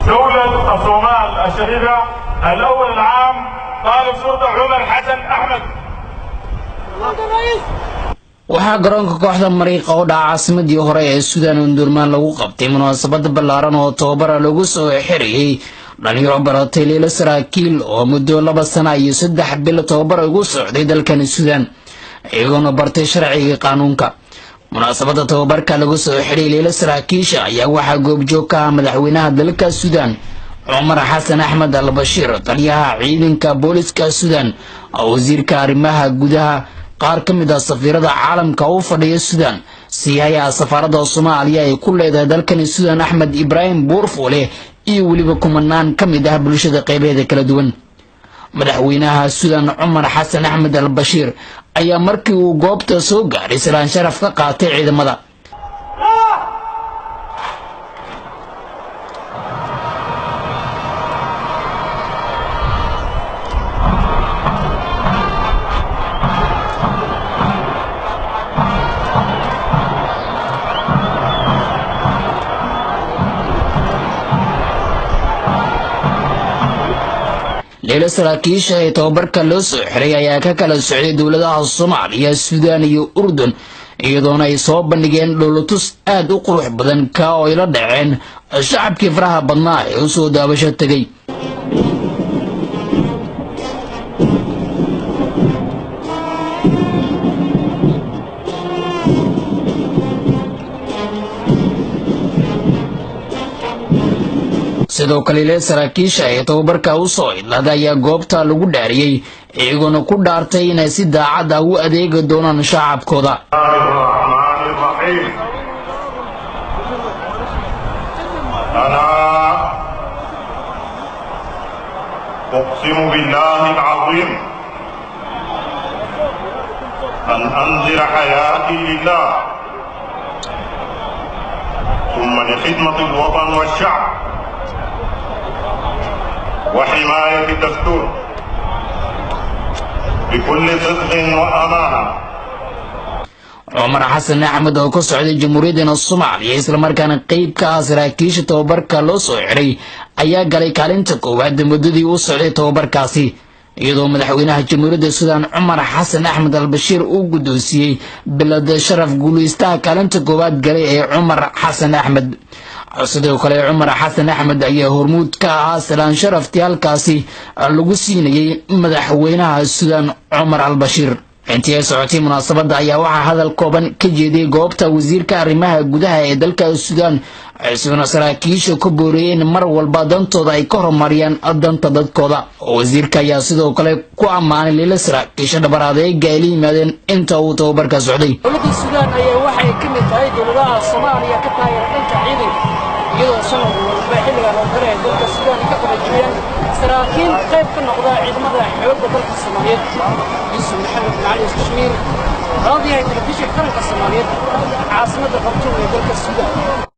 دولة الصومال الشهيدة الأول العام طالب شرطة عمر حسن أحمد. waxaa garoonka kooxda Mariiqa oo dhaca caasimadii hore ee Suudaan Undurmaan lagu qabtay munaasabad ballaaran oo tababar lagu soo xiriyay dhalinyaro baratay leela saraakiil oo muddo 2 sano iyo 3 bil tababar ugu socday dalkan Suudaan iyagoo bartay sharciga qaanuunka. munaasabada tababarka lagu soo xiriyay leela saraakiisha ayaa waxaa goobjoog ka ah madaxweynaha dalka Suudaan Umar Xasan Axmed al-Bashir, taliyaha ciidanka booliska Suudaan, wasiirka arrimaha gudaha, qaar ka mid ah safiirada caalamka u fadhiya Suudaan, siyaaya safaarada Soomaaliya ee ku leedahay dalkan Suudaan Axmed Ibrahim Buurfoole iyo waliba kumanaan ka mid ah bulshada qaybaheeda kala duwan. madaxweynaha Suudaan Umar Xasan Axmed al-Bashir ayaa markii uu goobta soo gaaray salaan sharaf ka qaatay ciidamada. leela saraakiisha ee tababarka loo soo xiray ayaa ka kala socday dowladaha Soomaaliya, Suudaan iyo Urdun, iyadoona ay soo bandhigeen dhowlatus aad u qurux badan ka oo ila dhaceen shacabkii faraha badnaa ee u soo daabasho tagay. sidoo kale leela saraakiisha ee tababarka u soo idlaaday ayaa goobta lagu dhaariyay iyagoona ku dhaartay inay si daacad ah u adeegi doonaan shacabkooda. أقسم بالله العظيم أن أنذر حياتي لله ثم لخدمة الوطن والشعب وحماية الدستور بكل صدق وأمانة. عمر حسن أحمد oo ka socday Jamhuuriyadda Soomaaliya isla markaana qayb ka ah saraakiisha tababarka loo soo xiray ayaa galay kaalinta koowaad muddadii uu socday tababarkaasi, iyadoo madaxweynaha Jamhuuriyadda Suudaan Umar Xasan Axmed al-Bashir uu guddoonsiyay bilad sharaf guuleystaha kaalinta koowaad galay ee Umar Xasan Axmed. sidoo kale Umar Xasan Axmed ayaa hormuud ka ahaa salaan sharaftii halkaasi lagu siinayay madaxweynaha Suudaan Umar al-Bashir. intii ay socotay munaasabada ayaa waxaa hadal kooban ka jeediyay goobta wasiirka arrimaha gudaha ee dalka Suudaan, isagoo saraakiisha ku booriyay mar walba dantooda ay ka horumariyaan danta dadkooda. wasiirka ayaa sidoo kale ku ammaanay leela saraakiisha dhabaraadeega ay la yimaadeen inta uu tababarka socday. dowladda Suudaan ayaa waxay ka mid tahay dowladaha Soomaaliya ka taageera dhanka ciidanka, iyadoo sanad walba xilligan oo kale dalka Suudaan ka qabanjiyeen saraakiil qayb ka noqda ciidamada xoogga dalka Soomaaliyeed. Yusuf Maxamed Macali Kashmiir, raadiyaha telefishinka qaranka Soomaaliyeed, caasimadda Khartoum ee dalka Suudaan.